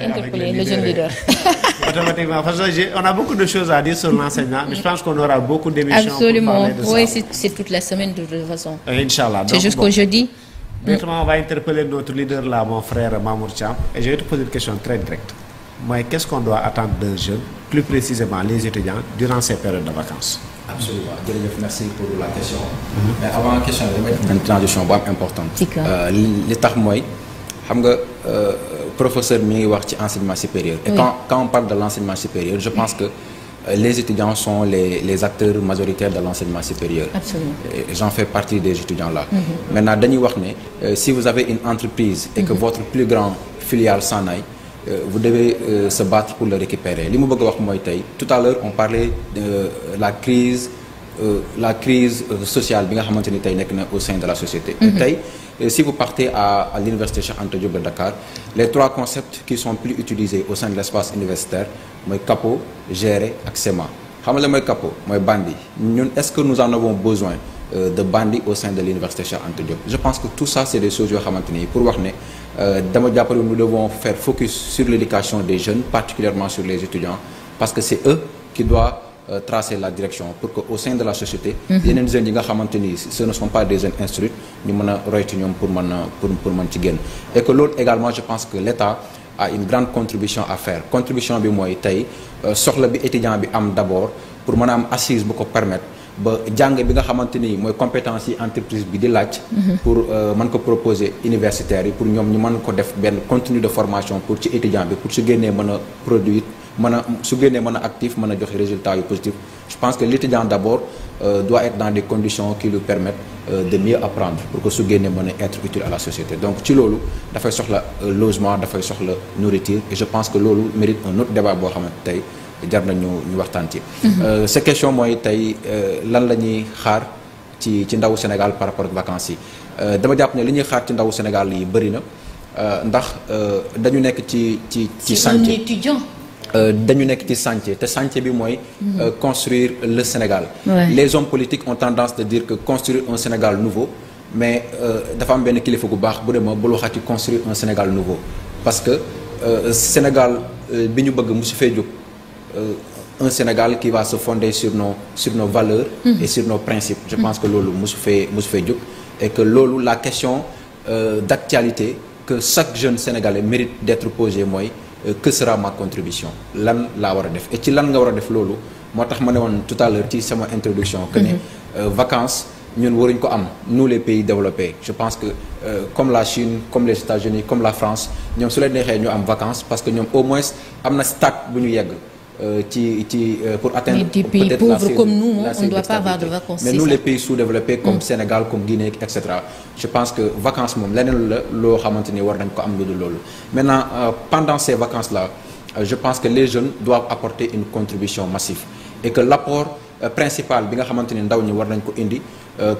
interpeller le jeune leader. Automatiquement, parce que on a beaucoup de choses à dire sur l'enseignement, mais je pense qu'on aura beaucoup d'émissions. Absolument. Pour parler de ça. Oui, c'est toute la semaine de toute façon. Inch'Allah. C'est jusqu'au jeudi. Directement, on va interpeller notre leader là, mon frère Mamour Thiam, et je vais te poser une question très directe. Moi, qu'est-ce qu'on doit attendre d'un jeune, plus précisément les étudiants, durant ces périodes de vacances? Absolument. Merci pour la question. Mais avant la question, je vais mettre une transition importante. Li tax mooy xam nga professeur mi ngi wax ci enseignement supérieur. Et quand on parle de l'enseignement supérieur, je pense que les étudiants sont les acteurs majoritaires de l'enseignement supérieur. Absolument. J'en fais partie des étudiants là. Maintenant dañuy wax ne si vous avez une entreprise et que votre plus grand filiale s'en aille, vous devez se battre pour le récupérer. Li mu bëgg wax mooy tey tout à l'heure on parlait de la crise sociale bi nga xamante ni tey nekk na au sein de la société. Tey si vous partez à l'université Cheikh Anta Diop de Dakar, les trois concepts qui sont plus utilisés au sein de l'espace universitaire mooy capot, gérer ak SEMA. Xam nga la mooy capot mooy bandi. Ñun est-ce que nous en avons besoin de bandits au sein de l'université Cheikh Anta Diop? Je pense que tout ça c'est des choses yoo xamante ni pour wax ne dama jàpp ne nous devons faire focus sur l'éducation des jeunes, particulièrement sur les étudiants, parce que c'est eux qui doivent tracer la direction pour que au sein de la société yeneen jeunes yi nga xamante ni ce ne sont pas des jeunes instruits ñu mën a roy ci ñoom pour mën ci génn. Et que l'autre également je pense que l'État a une grande contribution à faire. Contribution bi mooy tey soxla bi étudiant bi am d'abord pour mën a am assise bu ko permettre ba jàng bi nga xamante ni mooy compétence yi entreprise bi di laaj pour mën ko proposer universitaires yi pour ñoom ñu mën ko def benn contenu de formation pour ci étudiant bi pour su génnee mën a produire su génnee mën a actif mën a joxe résultats yu positifs. Je pense que l'étudiant d'abord doit être dans des conditions qui lui permettent de mieux apprendre pour que su génnee mën a être utile à la société. Donc ci loolu dafay soxla logement dafay soxla nourriture et je pense que loolu mérite un autre débat boo xamante tey jar na ñu waxtaan ci. Cette question mooy tey lan la ñuy xaar ci ndawu Sénégal par rapport ak vacances yi. Dama jàpp ne li ñuy xaar ci ndawu Sénégal yi bëri na ndax dañu nekk ci chantier. Un étudiant. Dañu nekk ci chantier te chantier bi mooy construire le Sénégal. Les hommes politiques ont tendance de dire que construire un Sénégal nouveau, mais dafa am benn kilifa gu baax bu dema bul waxati construire un Sénégal nouveau parce que Sénégal bi ñu bëgg musu fee jóg un Sénégal qui va se fonder sur nos valeurs et sur nos principes. Je pense que loolu musu fee jóg et que loolu la question d'actualité que chaque jeune Sénégalais mérite d'être posée mooy que sera ma contribution lan laa war a def et ci lan nga war a def loolu moo tax ma ne woon tout à l'heure ci sama introduction que ne vacances ñun waruñ ko am nous les pays développés. Je pense que comme la Chine comme les États-Unis comme la France ñoom su leen neexee ñu am vacances parce que ñoom au moins am na stade bu ñu yegg pour atteindre des pays pauvres comme nous, on ne doit pas avoir de vacances. Mais nous, les pays sous-développés comme Sénégal, comme Guinée, etc., je pense que vacances moom leneen la loo xamante ni war nañ ko am lu dul loolu. Maintenant, pendant ces vacances-là, je pense que les jeunes doivent apporter une contribution massive et que l'apport principal bi nga xamante ni ndaw ñi war nañ ko indi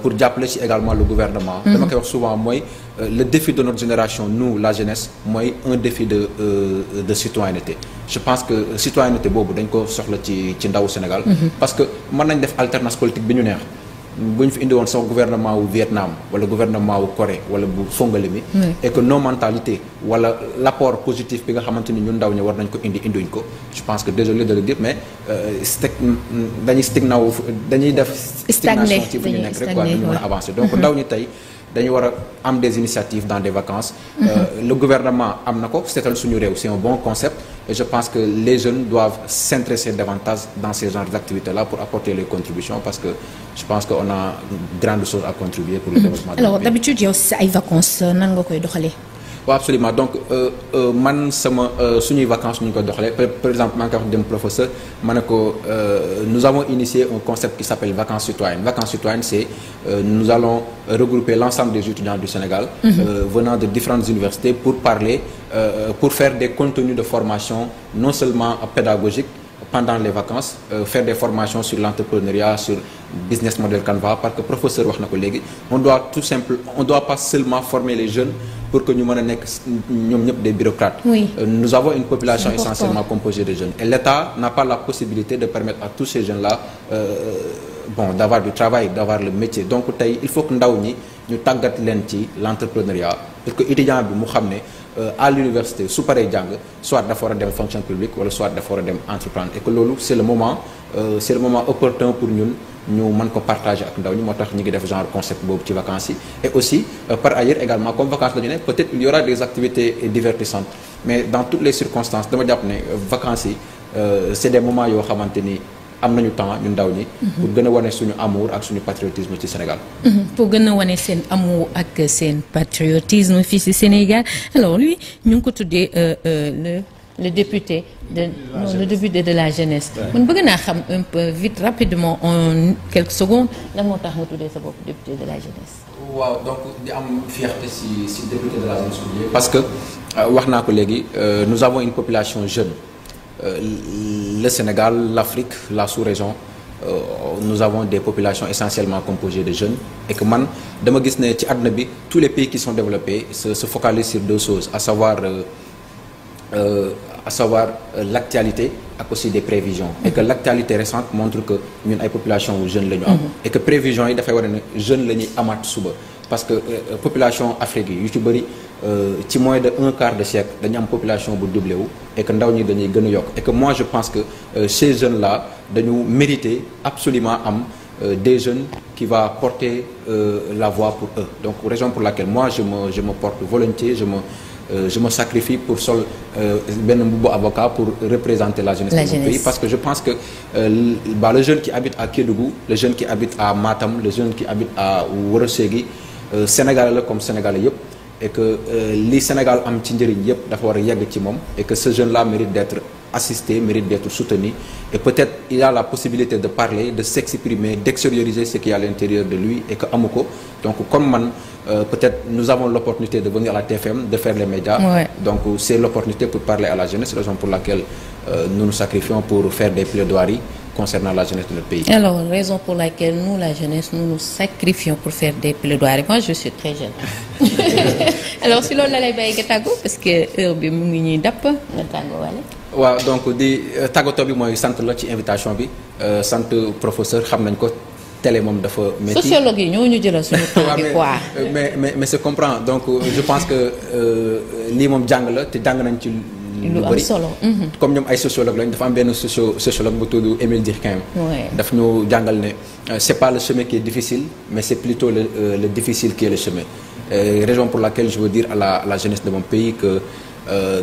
pour jàppale ci également le gouvernement. Dama koy wax souvent mooy le défi de notre génération nous la jeunesse mooy un défi de citoyenneté. Je pense que citoyenneté boobu dañ ko soxla ci ndawu Sénégal. Parce que mën nañ def alternance politique bi ñu neex bu ñu fi indi woon sax gouvernement wu Vietnam wala gouvernement wu Corée wala bu Fongolé mi et que nos mentalités wala l'apport positif bi nga xamante ni ñun ndaw ñi war nañ ko indiwuñ ko. Je pense que désolé de le dire mais dañuy def stagnation ci bu ñu nekk rek quoi ñu mën a avancer. Donc ndaw ñi tey dañu war a am des initiatives dans des vacances. Le gouvernement am na ko seetal suñu réew c'est un bon concept et je pense que les jeunes doivent s'intéresser davantage dans ces genres d'activités-là pour apporter les contributions parce que je pense qu'on a grande chose à contribuer pour le développement. Alors d'habitude yow si ay vacances nan nga koy doxalee. Oui, absolument. Donc man sama suñuy vacances ñu ko doxalee par exemple maa ngi koy wax dem professeur ma ne ko nous avons initié un concept qui s'appelle vacances citoyennes. Vacances citoyennes c'est nous allons regrouper l'ensemble des étudiants du Sénégal venant de différentes universités pour parler pour faire des contenus de formation non seulement pédagogiques pendant les vacances, faire des formations sur l'entrepreneuriat, sur business model Canva parce que professeur wax na ko léegi on doit pas seulement former les jeunes pour que ñu mën a nekk ñoom ñëpp des bureaucrates. Nous avons une population essentiellement composée de jeunes et l'État n'a pas la possibilité de permettre à tous ces jeunes-là d'avoir du travail, d'avoir le métier. Donc tey il faut que ndaw ñi ñu tàggat leen ci l'entrepreneuriat parce que étudiant bi mu xam ne à l'université su paree jàng soit dafa war a dem fonction publique wala soit dafa war a dem entreprendre et que loolu c'est le moment opportun pour ñun ñu mën ko partager ak ndaw ñi moo tax ñu ngi def genre concept boobu ci vacances yi et aussi par ailleurs également comme vacances la ñu ne peut-être il y aura des activités divertissantes mais dans toutes les circonstances dama jàpp ne vacances yi c'est des moments yoo xamante ni am nañu temps ñu ndaw ñi. pour gën a wane suñu amour ak suñu patriotisme ci Sénégal. pour gën a wane seen amour ak seen patriotisme fii ci Sénégal alors lui ñu ngi ko tuddee le député de la jeunesse. man bëgg naa xam un peu vite rapidement en quelques secondes lan moo tax nga tuddee sa bopp député de la jeunesse. waaw donc di am fierté ci député de la jeunesse parce que wax naa ko léegi nous avons une population jeune. Le Sénégal, l'Afrique, la sous-région, nous avons des populations essentiellement composées de jeunes et que man dama gis ne ci àdduna bi tous les pays qui sont développés se focalisent sur deux choses à savoir l'actualité ak aussi des prévisions et que l'actualité récente montre que ñun ay population jeunes la ñu am et que prévisions yi dafay war ne jeunes la ñuy amaat suba parce que population Afrique yi yu ci bëri ci moins de un quart de siècle dañu am population bu doublé wu et que ndaw ñi dañuy gën a yokk et que moi je pense que ces jeunes là dañu mériter absolument am des jeunes qui va porter la voix pour eux donc raison pour laquelle moi je me porte volontiers je me sacrifie pour sol benn mbubbu avocat pour représenter la jeunesse de mon pays parce que je pense que le jeune qui habite à Kédougou le jeune qui habite à Matam le jeune qui habite à Ourossogui Sénégalais la comme Sénégalais yëpp et que li Sénégal am ci njëriñ yëpp dafa war a yegg ci moom et que ce jeune là mérite d'être assisté mérite d'être soutenu et peut-être il a la possibilité de parler de s'exprimer d'extérioriser ce qui est à l'intérieur de lui et que amu ko donc comme man peut-être nous avons l'opportunité de venir à la TFM de faire les médias donc c'est l'opportunité pour parler à la jeunesse raison pour laquelle nous nous sacrifions pour faire des plaidoiries concernant la jeunesse de notre pays. Alors, raison pour laquelle nous, la jeunesse, nous nous sacrifions pour faire des plaidoiries. Moi, je suis très jeune. Alors, si loolu la lay bàyyi nga tàggoo parce que heure bi mu ngi ñuy dàpp nga tàggoo wala. waaw donc di tàggatoo bi mooy sant la ci invitation bi sant professeur xam nañ ko télé moom dafa métti. sociologue yi ñoo ñu jëlal suñu temps bi quoi. mais se comprend donc je pense que lii moom jàng la te jàng nañ ci. lu bëri comme ñoom ay sociologue lañ dafa am benn sociologue bu tudd Émile Durkheim daf ñu jàngal ne c'est pas le chemin qui est difficile mais c'est plutôt le difficile qui est le chemin raison pour laquelle je veux dire à la jeunesse de mon pays que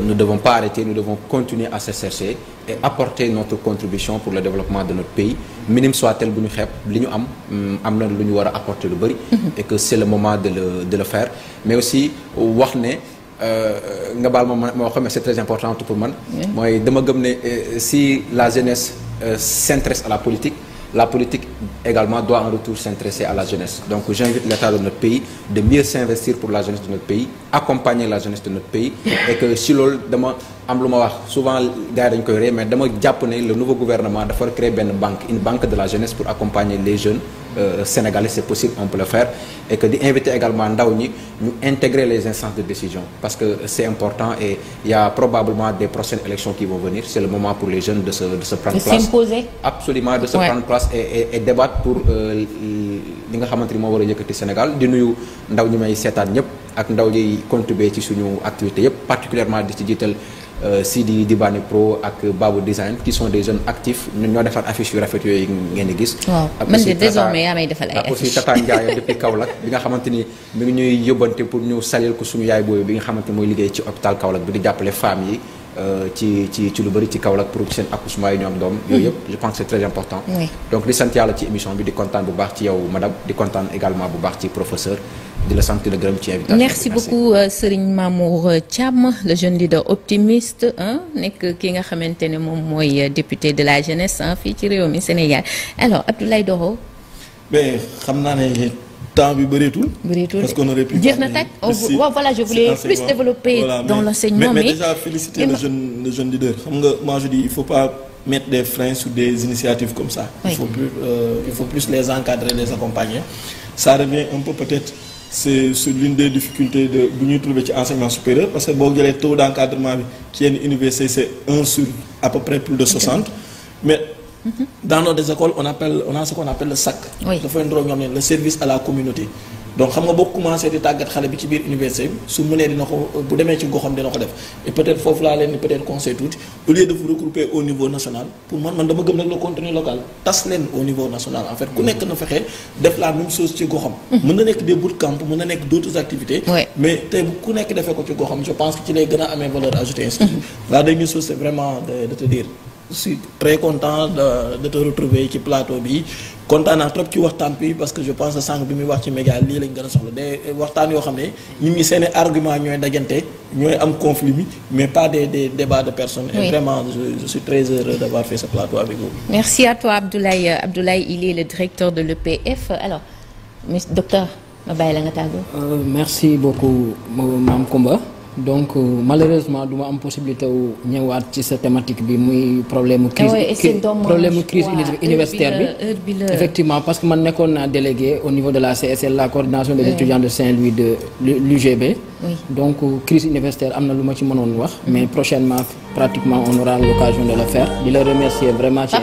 nous ne devons pas arrêter nous devons continuer à se chercher et apporter notre contribution pour le développement de notre pays minime soit-elle bu ñu xeeb li ñu am na lu ñu war a apporter lu bëri et que c'est le moment de le faire mais aussi wax ne nga baal ma moo xam ne c'est très important pour man mooy dama gëm ne si la jeunesse s'intéresse à la politique également doit en retour s'intéresser à la jeunesse donc j'invite l'État de notre pays de mieux s'investir pour la jeunesse de notre pays accompagner la jeunesse de notre pays et que si loolu dama am lu ma wax souvent gars yi dañu koy ree mais dama jàpp ne le nouveau gouvernement dafa war créer benn une banque de la jeunesse pour accompagner les jeunes sénégalais c'est possible on peut le faire et que di inviter également ndaw ñi ñu intégrer les instances de décision parce que c'est important et il y a probablement des prochaines élections qui vont venir c'est le moment pour les jeunes de se prendre place s'imposer absolument de se prendre place et débattre pour li nga xamante ni moo war a yëkkati Sénégal di nuyu ndaw ñi may seetaan ñëpp ak ndaw ñi contribuer ci suñu activité yëpp particulièrement di ci jiital Sidi Dibani Pro ak Babou Design qui sont des jeunes actifs ñun ñoo defar affiche yu rafet yooyu ngeen di gis. waaw man de désormais yaa may defal ay affiches aussi Tata Ndiaye depuis Kaolack bi nga xamante ni mi ngi ñuy yóbbante pour ñu salil ko suñu yaay boobu bi nga xamante ni mooy liggéey ci hôpital Kaolack bi di jàppale femmes yi ci lu bëri ci Kaolack pour seen accouchement yi ñu am doom. yooyu yëpp je pense que c'est très important. donc di sant yàlla ci émission bi di kontaan bu baax ci yow madame di kontaan également bu baax ci professeur. di la sant di la gërëm ci invitation. merci beaucoup Serigne Mamour Thiam le jeune leader optimiste nekk ki nga xamante ne moom mooy député de la jeunesse fii ci réew mi Sénégal alors Abdoulaye Doro. mais xam naa ne temps bi bëreetul. parce qu'on aurait pu. jeex na tàkk voilà je voulais plus développer dans l'enseignement mais déjà féliciter le jeune leader xam nga moi je dis il faut pas mettre des freins sur des initiatives comme ça. il faut plus les encadrer les accompagner ça revient un peu peut-être. c'est l'une des difficultés bu ñuy trouver ci enseignement supérieur parce que boo jëlee taux d'encadrement bi ci yenn université c'est 1 sur à peu près plus de 60 mais dans nos écoles on a ce qu'on appelle le SAC. dafa ndroo ñoom ne le service à la communauté donc xam nga boo commencé di tàggat xale bi ci biir université bi su mënee dina ko bu demee ci goxam dina ko def et peut-être foofu laa leen di peut-être conseil tuuti au lieu de vous regrouper au niveau national pour man dama gëm nag le contenu local tas leen au niveau national en fait ku nekk na fexe def la même chose ci goxam. mën na nekk des bootcamp mën na nekk d'autres activités. mais tey ku nekk defee ko ci goxam je pense que ci lay gën a amee valeur ajoutée institut. la dernière chose c'est vraiment de te dire je suis très content de te retrouver ci plateau bi kontaan naa trop ci waxtaan bi parce que je pense que sànq bi muy wax ci média lii lañ gën a soxla des waxtaan yoo xam ne ñun ñi seen argument ñooy dajante ñooy am conflit mi mais pas des débats de personnes. Et vraiment je suis très heureux d'avoir fait ce plateau avec vous. Merci à toi Abdoulaye. Abdoulaye il est le directeur de l'EPF alors monsieur docteur ma bàyyi la nga tàggoo. Merci beaucoup Mame Coumba. donc malheureusement du ma am possibilité wu ñëwaat ci sa thématique bi muy problème crise universitaire bi effectivement parce que man nekkoon naa délégué au niveau de la CSL la coordination des étudiants de Saint-Louis de l'UGB donc crise universitaire am na lu ma ci mënoon wax mais prochainement pratiquement on aura l'occasion de le faire di la remercier vraiment ci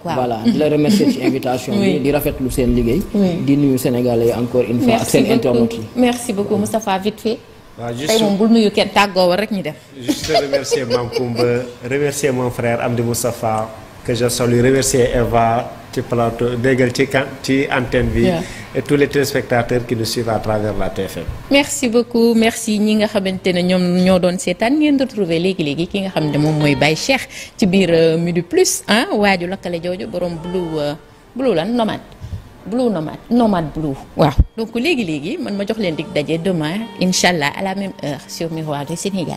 voilà di la remercier ci invitation bi di rafetlu seen liggéey di nuyu Sénégalais encore une fois ak seen internautes yi merci beaucoup Moustapha vite fait. waaw tey moom bul nuyu kenn tàggoo war rek ñu def. juste remercier Mame Coumba remercier mon frère Amdi Moustapha que je salue remercier Eva ci plateau déggal ci antenne bi. et tous les téléspectateurs qui nous suivent à travers la TFM. merci beaucoup merci ñi nga xamante ne ñoom ñoo doon seetaan ngeen retrouver léegi ki nga xam ne moom mooy Baye Cheikh ci biir Midi Plus ah waaju lakkale jooju borom blue lan nomade blue waaw donc léegi man ma jox leen dig daje demain incha allah à la même heure sur Miroir du Sénégal.